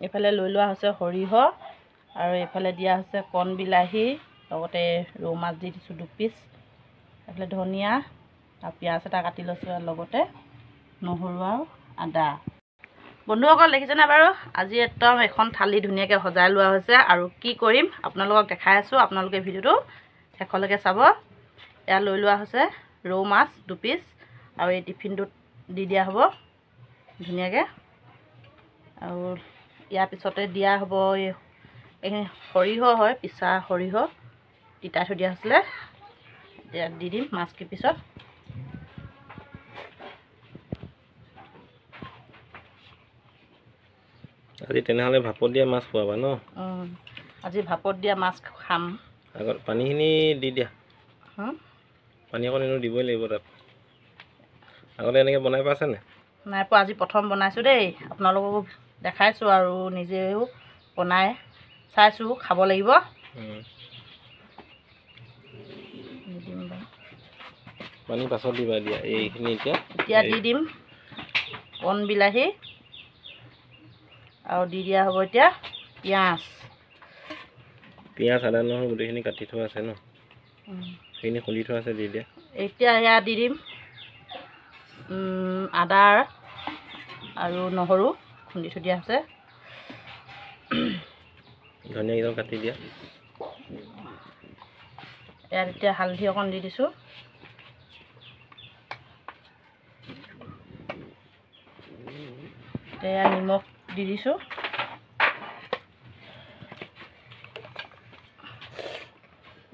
এইফালে লৈ লোৱা হৈছে সৰিয়হ আৰু এইফালে দিয়া হৈছে কণ বিলাহী লগতে ৰৌ মাছ দি দিছোঁ 2 পিচ। এইফালে ধনিয়া আৰু পিঁয়াজ এটা কাটি লৈছোঁ আৰু লগতে নহৰু আৰু আদা। বন্ধুসকল দেখিছেনে বাৰু, আজি একদম এখন থালি ধুনীয়াকৈ সজাই লোৱা হৈছে আৰু কি কৰিম আপোনালোকক দেখাই আছোঁ। আপোনালোকে ভিডিঅ'টো শেষলৈকে চাব। এয়া লৈ লোৱা হৈছে ৰৌ মাছ 2 পিচ আৰু এই টিফিনটোত দি দিয়া হ'ব ধুনীয়াকৈ। আৰু ইয়াৰ পিছতে দিয়া হ'ব এইখিনি সৰিয়হ হয়, পিছা সৰিয়হ তিতাই থৈ দিয়া হৈছিলে, এতিয়া দি দিম মাছকেইপিছত। আজি তেনেহ'লে ভাপত দিয়া মাছ খোৱাবা ন? আজি ভাপত দিয়া মাছ খাম। আগত পানীখিনি দি দিয়া। পানী অকণ এনেও দিবই লাগিব তাত। আগতে এনেকৈ বনাই পাইছেনে? নাই পোৱা, আজি প্ৰথম বনাইছোঁ দেই। আপোনালোককো দেখাইছোঁ আৰু নিজেও বনাই চাইছোঁ, খাব লাগিব। পানী পাছত দিবা দিয়া, এইখিনি এতিয়া দি দিম কণ বিলাহী আৰু দি দিয়া হ'ব এতিয়া পিঁয়াজ আদা নহৰু গোটেইখিনি কাটি থোৱা আছে ন, সেইখিনি খুন্দি থোৱা আছে দি দিয়া। এতিয়া এয়া দি দিম আদা আৰু নহৰু খুন্দি থৈ দিয়া আছে। ধনিয়াকেইডাল কাটি দিয়া। ইয়াত এতিয়া হালধি অকণ দি দিছোঁ। এতিয়া নিমখ দি দিছোঁ।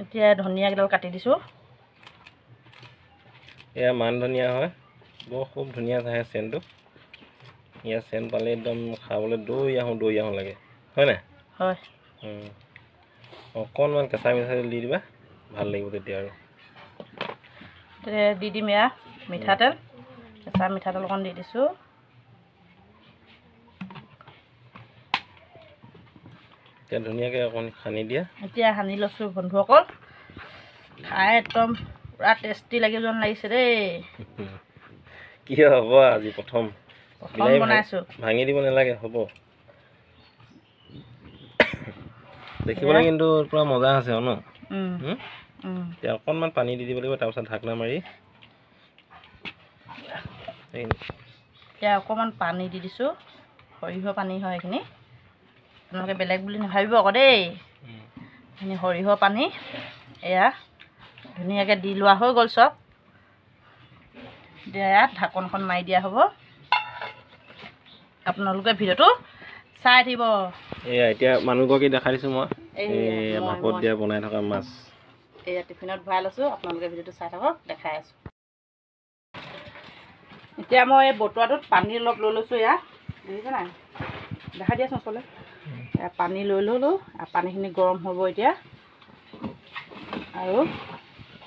এতিয়া ধনিয়াকেইডাল কাটি দিছোঁ। এয়া মান ধনিয়া হয়, বৰ খুব ধুনীয়া আহে চেণ্টটো। ইয়াৰ চেণ্ট পালে একদম খাবলৈ দৈ আহোঁ লাগে, হয় নাই? হয়। অকণমান কেঁচা মিঠাতেল দি দিবা, ভাল লাগিব তেতিয়া। আৰু দি দিম এয়া মিঠাতেল, কেঁচা মিঠাতেল অকণ দি দিছোঁ। এতিয়া ধুনীয়াকৈ অকণ সানি দিয়া। এতিয়া সানি লৈছোঁ বন্ধুসকল, খাই একদম পুৰা টেষ্টি লাগিব যেন লাগিছে দেই। কি হ'ব আজি প্ৰথম বনাইছোঁ, ভাঙি দিব নালাগে, হ'ব। দেখিবলৈ কিন্তু পুৰা মজা আছে ন। এতিয়া অকণমান পানী দি দিব লাগিব, তাৰপিছত ঢাকনা মাৰি এতিয়া অকণমান পানী দি দিছোঁ। সৰিয়হ পানী হয় এইখিনি, আপোনালোকে বেলেগ বুলি নাভাবিব আকৌ দেই। এইখিনি সৰিয়হ পানী এয়া ধুনীয়াকৈ দি লোৱা হৈ গ'ল চব। এতিয়া ইয়াত ঢাকনখন মাৰি দিয়া হ'ব। আপোনালোকে ভিডিঅ'টো চাই থাকিব। এয়া এতিয়া মানুহগৰাকী দেখাই দিছোঁ মই, এই ভাপত দিয়া বনাই থকা মাছ। এয়া টিফিনত ভৰাই লৈছোঁ, আপোনালোকে ভিডিঅ'টো চাই থাকক, দেখাই আছোঁ। এতিয়া মই এই বটুৱাটোত পানী অলপ লৈ লৈছোঁ। ইয়াত দেখিছে নাই, দেখাই দিয়াচোন ওচৰলৈ। পানী লৈ ল'লোঁ, পানীখিনি গৰম হ'ব এতিয়া, আৰু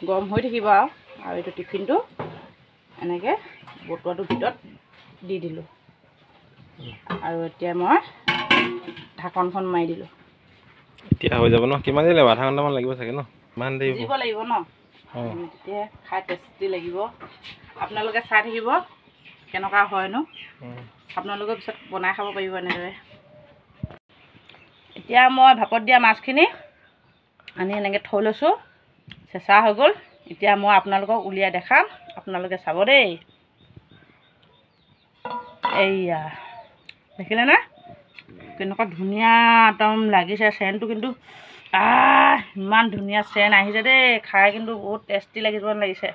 গৰম হৈ থাকিব আৰু এইটো টিফিনটো এনেকৈ বটুৱাটোৰ ভিতৰত দি দিলোঁ। আৰু এতিয়া মই ঢাকনখন মাৰি দিলোঁ। এতিয়া হৈ যাব ন? কিমান দেৰি লাগিব? আধা ঘণ্টামান লাগিব চাগে ন? ইমান দেৰি দিব লাগিব ন, তেতিয়া খাই টেষ্টি লাগিব। আপোনালোকে চাই থাকিব কেনেকুৱা হয়নো, আপোনালোকে পিছত বনাই খাব পাৰিব এনেদৰে। এতিয়া মই ভাপত দিয়া মাছখিনি আনি এনেকৈ থৈ লৈছোঁ, চেঁচা হৈ গ'ল। এতিয়া মই আপোনালোকক উলিয়াই দেখাম, আপোনালোকে চাব দেই। এইয়া দেখিলে নে কেনেকুৱা ধুনীয়া একদম লাগিছে, চেণ্টটো কিন্তু ইমান ধুনীয়া চেণ্ট আহিছে দেই। খাই কিন্তু বহুত টেষ্টি লাগিব যেন লাগিছে।